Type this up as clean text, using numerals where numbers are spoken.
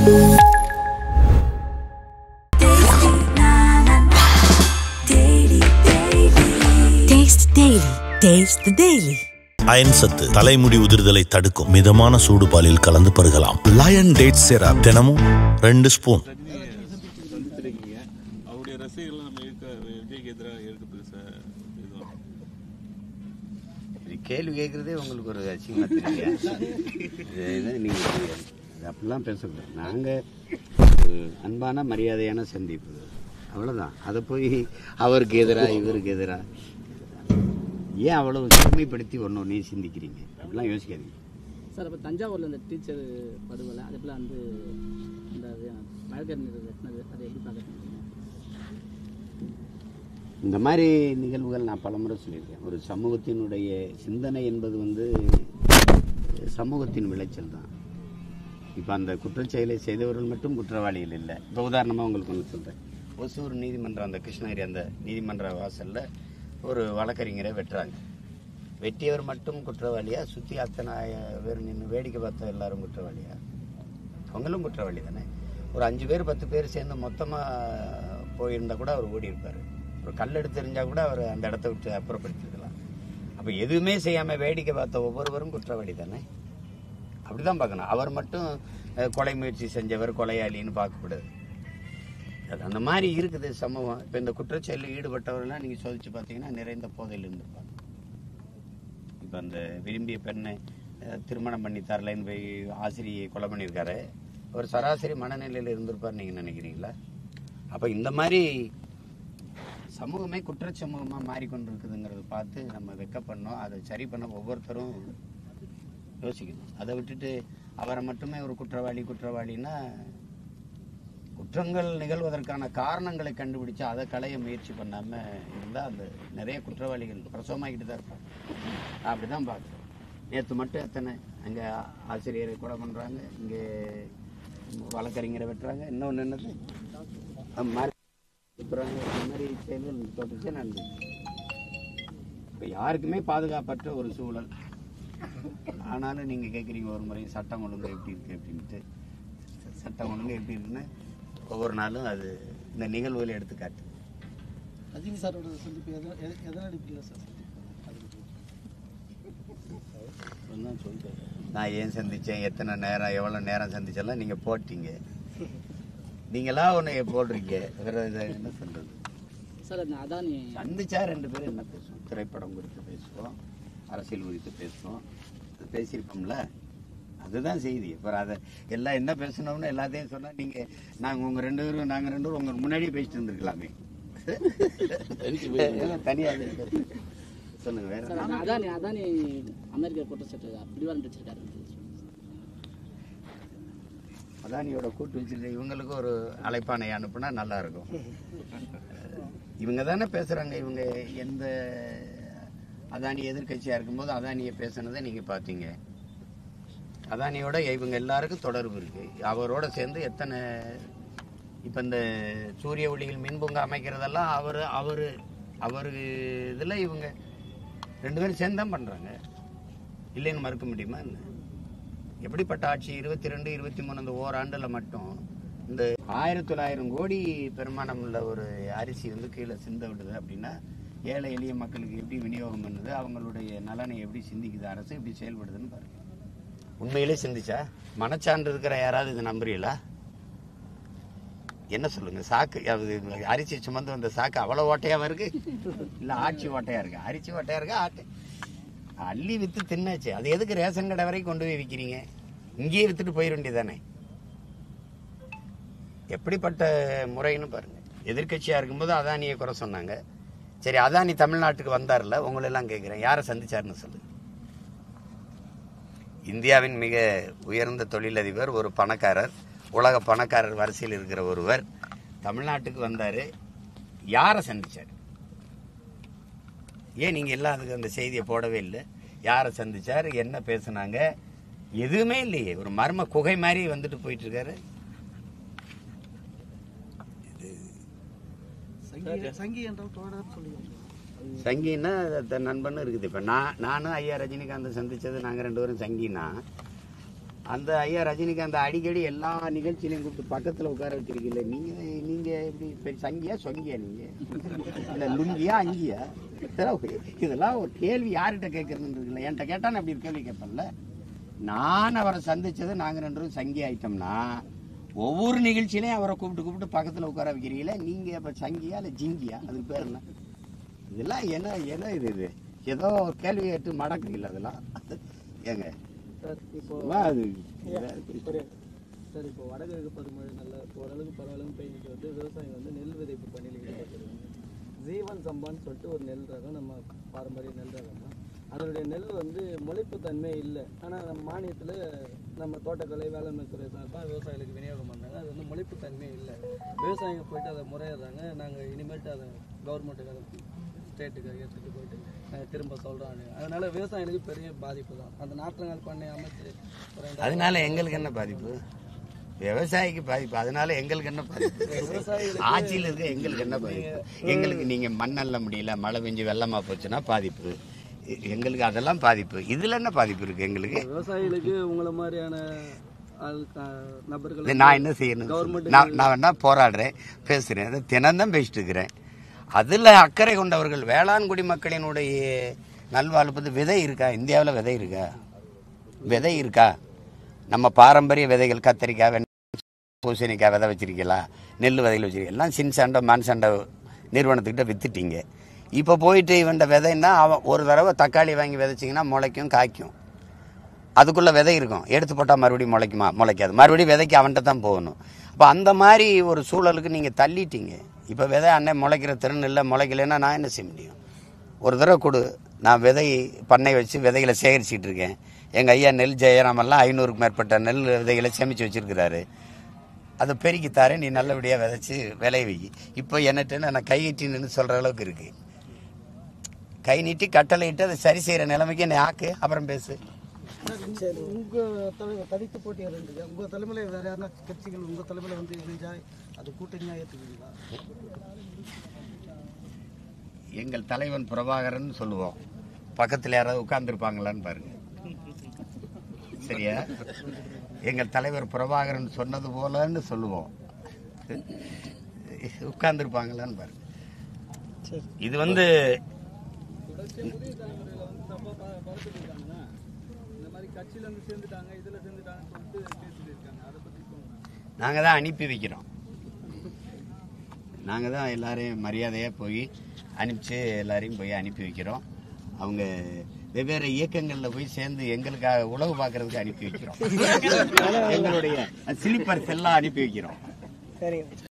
Taste the Daily. Iron சத்து தலைமுடி உதிர்தலை தடுக்கும் மிதமான சூடு பாலில் கலந்து பருகலாம். லயன் டேட் சிரப் தினமும் 2 ஸ்பூன். அவருடைய ரசிகர்கள் நம்ம விஜய்க்கு எதிராக இருக்குது சார். கேள்வி கேட்குறதே உங்களுக்கு ஒரு அசிங்கமாக தெரியல. நீங்கள் அப்படிலாம் பேசக்கூடாது. நாங்கள் அன்பான மரியாதையான சந்திப்பு, அவ்வளோதான். அதை போய் அவருக்கு எதிராக இவருக்கு எதிராக ஏன் அவ்வளவு சிறுமைப்படுத்தி ஒன்று சிந்திக்கிறீங்க? அப்படிலாம் யோசிக்காதீங்க சார். இப்போ தஞ்சாவூரில் இந்த டீச்சர் படுகொலை அது போல் வந்து இந்த வழக்கறிஞர் வெட்டினது அதை எப்படி பார்க்குறீங்க? இந்த மாதிரி நிகழ்வுகள் நான் பலமுறை சொல்லியிருக்கேன். ஒரு சமூகத்தினுடைய சிந்தனை என்பது வந்து சமூகத்தின் விளைச்சல் தான். இப்போ அந்த குற்றச்செயலை செய்தவர்கள் மட்டும் குற்றவாளிகள் இல்லை. இப்போ உதாரணமாக உங்களுக்கு ஒன்று சொல்கிறேன். ஒசூர் நீதிமன்றம், அந்த கிருஷ்ணகிரி அந்த நீதிமன்ற வாசலில் ஒரு வழக்கறிஞரை வெட்டுறாங்க. வெட்டியவர் மட்டும் குற்றவாளியா? சுற்றி அத்தனை பேர் நின்று வேடிக்கை பார்த்த எல்லாரும் குற்றவாளியா? அவங்களும் குற்றவாளி தானே. ஒரு 5 பேர் 10 பேர் சேர்ந்து மொத்தமாக போயிருந்தால் கூட அவர் ஓடி இருப்பார். ஒரு கல் எடுத்து தெரிஞ்சால் கூட அவர் அந்த இடத்த விட்டு அப்புறப்படுத்திருக்கலாம். அப்போ எதுவுமே செய்யாமல் வேடிக்கை பார்த்த ஒவ்வொருவரும் குற்றவாளி தானே. அப்படி தான் பார்க்கணும். அவர் மட்டும் கொலை முயற்சி செஞ்சவர் கொலையாளின்னு பார்க்கக்கூடாது. அந்த மாதிரி இருக்குது சமூகம். இப்போ இந்த குற்றச்செயலில் ஈடுபட்டவர்கள்லாம் நீங்கள் சோதிச்சு பார்த்தீங்கன்னா நிறைந்த போதையில் இருந்திருப்பாங்க. இப்போ அந்த விரும்பிய பெண்ணை திருமணம் பண்ணி தரலைன்னு போய் ஆசிரியை கொலை பண்ணியிருக்காரு. ஒரு சராசரி மனநிலையில் இருந்திருப்பார் நீங்கள் நினைக்கிறீங்களா? அப்போ இந்த மாதிரி சமூகமே குற்றச்சமூகமாக மாறிக்கொண்டிருக்குதுங்கிறத பார்த்து நம்ம வெக்கப்படணும். அதை சரி பண்ண ஒவ்வொருத்தரும் யோசிக்கணும். அதை விட்டுட்டு அவரை மட்டுமே ஒரு குற்றவாளின்னா குற்றங்கள் நிகழ்வதற்கான காரணங்களை கண்டுபிடிச்சு அதை களைய முயற்சி பண்ணாமல் இருந்தால் அந்த நிறைய குற்றவாளிகள் பிரசவமாகிட்டு தான் இருப்பாங்க. அப்படி தான் பார்க்குறேன். நேற்று மட்டும் எத்தனை அங்கே ஆசிரியரை கொலை பண்ணுறாங்க, இங்கே வழக்கறிஞரை வெட்டுறாங்க, இன்னொன்று என்னது மாதிரி இந்த மாதிரி செயல்கள் தொடர்ச்சியாக நடந்து. இப்போ யாருக்குமே பாதுகாப்பற்ற ஒரு சூழல். ஆனாலும் நீங்கள் கேட்குறீங்க ஒரு முறை சட்டம் ஒழுங்கு எப்படி இருக்குது அப்படின்ட்டு. சட்டம் ஒழுங்கு எப்படி இருக்குன்னு ஒவ்வொரு நாளும் அது இந்த நிகழ்வுகளை எடுத்துக்காட்டு. ரஜினி சாரோட சந்திப்பு எதனால் அடிப்படையில் சார்? நான் ஏன் சந்தித்தேன், எத்தனை நேரம், எவ்வளோ நேரம் சந்திச்செல்லாம் நீங்கள் போட்டீங்க. நீங்களா ஒன்று போடுறீங்க. வேறு என்ன சொல்கிறது சார்? அதானி சந்திச்சா 2 பேரும் என்ன பேசுவோம்? திரைப்படம் குறித்து பேசுவோம், அரசியல் குறித்து பேசுவோம். பேசியிருப்போம்ல, அதுதான் செய்தி. அப்புறம் அதை எல்லாம் என்ன பேசணும்னு எல்லாத்தையும் சொன்னால் நீங்கள் நாங்கள் உங்கள் 2 பேரும் நாங்கள் 2 பேரும் உங்களுக்கு முன்னாடியே பேசிட்டு இருந்துருக்கலாமே. தனியாக சொல்லுங்க. வேற அதானி அமெரிக்கா குற்றச்சாட்டு பிடிவாரம் வச்சிருக்காரு. அதானியோட கூட்டு வச்சுட்டு இவங்களுக்கு ஒரு அழைப்பானை அனுப்புனா நல்லா இருக்கும். இவங்க தானே பேசுகிறாங்க. இவங்க எந்த அதானி எதிர்கட்சியாக இருக்கும்போது அதானியை பேசுனதை நீங்கள் பார்த்தீங்க. அதானியோட இவங்க எல்லாருக்கும் தொடர்பு இருக்குது. அவரோட சேர்ந்து எத்தனை இப்போ இந்த சூரிய ஒளிகள் மின்பூங்கா அமைக்கிறதெல்லாம் அவர் இதில் இவங்க 2 பேரும் சேர்ந்து தான் பண்ணுறாங்க. இல்லைன்னு மறுக்க முடியுமா? என்ன எப்படிப்பட்ட ஆட்சி? 22, 23 அந்த ஓராண்டில் மட்டும் இந்த 1900 கோடி பெருமானம் உள்ள ஒரு அரிசி வந்து கீழே சிந்த விடுது அப்படின்னா ஏழை எளிய மக்களுக்கு எப்படி விநியோகம் பண்ணுது, அவங்களுடைய நலனை எப்படி சிந்திக்குது அரசு, எப்படி செயல்படுதுன்னு பாருங்க. உண்மையிலே சிந்திச்சா மனச்சான்று இருக்கிற யாராவது இதை நம்புறீங்களா? என்ன சொல்லுங்க? சாக்கு அரிசி சுமந்து வந்த சாக்கு அவ்வளோ ஓட்டையாவா இருக்கு? இல்லை ஆட்சி ஓட்டையா இருக்கு? அரிசி ஓட்டையா இருக்கா? ஆட்டை அள்ளி விற்று தின்னாச்சு. அது எதுக்கு ரேஷன் கடை வரைக்கும் கொண்டு போய் விற்கிறீங்க? இங்கேயே விற்றுட்டு போயிட வேண்டியதானே. எப்படிப்பட்ட முறைன்னு பாருங்க. எதிர்கட்சியாக இருக்கும்போது அதானியை குறை சொன்னாங்க. சரி, அதானி தமிழ்நாட்டுக்கு வந்தார்ல, உங்களெல்லாம் கேட்குறேன், யாரை சந்திச்சாருன்னு சொல்லுங்க. இந்தியாவின் மிக உயர்ந்த தொழிலதிபர், ஒரு பணக்காரர், உலக பணக்காரர் வரிசையில் இருக்கிற ஒருவர் தமிழ்நாட்டுக்கு வந்தார். யாரை சந்திச்சார்? ஏன் நீங்கள் எல்லாம் அதுக்கு அந்த செய்தியை போடவே இல்லை? யாரை சந்திச்சார், என்ன பேசுனாங்க? எதுவுமே இல்லையே. ஒரு மர்ம குகை மாதிரி வந்துட்டு போயிட்டு இருக்காரு. சங்கின்னா நண்பன்னு இருக்குது. இப்போ நானும் ஐயா ரஜினிகாந்த் சந்திச்சது நாங்கள் 2 பேரும் சங்கினா அந்த ஐயா ரஜினிகாந்த் அடிக்கடி எல்லா நிகழ்ச்சியிலையும் கூப்பிட்டு பக்கத்தில் உட்கார வச்சிருக்கீங்கள. நீங்க எப்படி சங்கியா சொங்கியா? நீங்க இல்லை லுங்கியா அங்கியா? இதெல்லாம் ஒரு கேள்வி யார்கிட்ட கேட்கறதுன்னு இருக்குல்ல. என்கிட்ட கேட்டான்னு அப்படி ஒரு கேள்வி கேட்பேன்ல. நான் அவரை சந்திச்சது நாங்கள் 2 பேரும் சங்கி ஆயிட்டோம்னா ஒவ்வொரு நிகழ்ச்சியிலையும் அவரை கூப்பிட்டு பக்கத்தில் உட்கார வைக்கிறீங்களே. நீங்க இப்போ சங்கியா இல்லை ஜிங்கியா? அதுக்கு பேர் என்ன? இதெல்லாம் என்ன இது ஏதோ கேள்வி கேட்டு மடக்குறீங்களா அதெல்லாம்? ஏங்க சார் இப்போ அது சார் இப்போ வடகிழக்கு பருவமழை நல்ல ஓரளவுக்கு பரவாயில்ல பெய்ஞ்சிட்டு வந்து விவசாயிகள் வந்து நெல் விதைப்பு பணியில் ஈடுபட்டிருக்காங்க. ஜீவன் சம்பான்னு சொல்லிட்டு ஒரு நெல் ரகம், நம்ம பாரம்பரிய நெல் ரகம் தான். அதனுடைய நெல் வந்து முளைப்பு தன்மை இல்லை. ஆனால் நம்ம மானியத்தில் நம்ம தோட்டக்கலை வேளாண்மை துறை சார்பாக விவசாயிகளுக்கு விநியோகம் பண்ணாங்க. அது வந்து முளைப்பு தன்மை இல்லை. விவசாயிங்க போயிட்டு அதை முறையிடுறாங்க. நாங்கள் இனிமேட்டு அதை கவர்மெண்ட்டுக்கு அதை ஸ்டேட்டுக்கு எடுத்துகிட்டு போயிட்டு நாங்கள் திரும்ப சொல்கிறோம். அதனால விவசாயிகளுக்கு பெரிய பாதிப்பு தான். அந்த நாற்றங்கால் பண்ணை அமைச்சு அதனால எங்களுக்கு என்ன பாதிப்பு? விவசாயிக்கு பாதிப்பு. அதனால எங்களுக்கு என்ன பாதிப்பு? ஆட்சியில் இருக்க எங்களுக்கு என்ன பாதிப்பு? எங்களுக்கு நீங்க மண்ணல்ல முடியல, மழை பெஞ்சு வெள்ளமா போச்சுன்னா பாதிப்பு. எங்களுக்கு அதெல்லாம் பாதிப்பு. இதுல என்ன பாதிப்பு இருக்கு எங்களுக்கு? விவசாயிகளுக்கு உங்களை மாதிரியான நபர்கள் நான் என்ன செய்யணும்? நான் வேணா போராடுறேன், பேசுறேன், அதை தினம்தான் பேசிட்டு இருக்கிறேன். அதுல அக்கறை கொண்டவர்கள் வேளாண் குடிமக்களினுடைய நல்வாழ்வு விதை இருக்கா? இந்தியாவில் விதை இருக்கா? நம்ம பாரம்பரிய விதைகள் கத்திரிக்காய், பூசணிக்காய் விதை வச்சிருக்கீங்களா? நெல் விதைகள் வச்சிருக்கீங்க? எல்லாம் சின் சண்டை மண் சண்டை நிறுவனத்துக்கிட்ட வித்துட்டீங்க. இப்போ போயிட்டு இவன்ட விதைன்னா அவன் ஒரு தடவை தக்காளி வாங்கி விதைச்சிங்கன்னா முளைக்கும், காய்க்கும். அதுக்குள்ளே விதை இருக்கும். எடுத்து போட்டால் மறுபடியும் முளைக்குமா? முளைக்காது. மறுபடியும் விதைக்கு அவன்கிட்ட தான் போகணும். அப்போ அந்த மாதிரி ஒரு சூழலுக்கு நீங்கள் தள்ளிட்டீங்க. இப்போ விதை அண்ணன் முளைக்கிற திறன் இல்லை, முளைக்கலைன்னா நான் என்ன செய்ய முடியும்? ஒரு தடவை கொடு. நான் விதை பண்ணை வச்சு விதைகளை சேகரிச்சிட்டு இருக்கேன். எங்கள் ஐயா நெல் ஜெயராமெல்லாம் 500க்கு மேற்பட்ட நெல் விதைகளை சேமித்து வச்சுருக்கிறாரு. அதை பெருக்கித்தாரேன், நீ நல்லபடியாக விதைச்சி விளைய வை. இப்போ என்னட்டு நான் கை நீட்டின்னு சொல்கிற அளவுக்கு இருக்குது. கை நீட்டி கட்டளையிட்டு அதை சரி செய்கிற நிலைமைக்கு என்னை ஆக்கு, அப்புறம் பேசு. சரி, உங்கள் தலைவர் தனித்து போட்டியாக இருந்தது. உங்கள் தலைமையில் வேறு யாருன்னா கட்சிகள் உங்கள் தலைமையில் வந்து இணைஞ்சா அது கூட்டணியாக ஏற்றுக்குவீங்களா? எங்கள் தலைவன் பிரபாகரன் சொல்லுவோம். பக்கத்தில் யாராவது உட்கார்ந்துருப்பாங்களான்னு பாருங்க. சரியா? எங்கள் தலைவர் பிரபாகரன் சொன்னது போலன்னு சொல்லுவோம். உட்கார்ந்துருப்பாங்களான்னு பாருங்க. இது வந்து நாங்கள் தான் அனுப்பி வைக்கிறோம். நாங்கள் தான் எல்லாரையும் மரியாதையாக போய் அனுப்பிச்சு எல்லாரையும் போய் அனுப்பி வைக்கிறோம். அவங்க வெவ்வேறு இயக்கங்களில் போய் சேர்ந்து எங்களுக்காக உழவு பார்க்கறதுக்கு அனுப்பி வைக்கிறோம். எங்களுடைய ஸ்லீப்பர்ஸ் எல்லாம் அனுப்பி வைக்கிறோம். சரிங்க.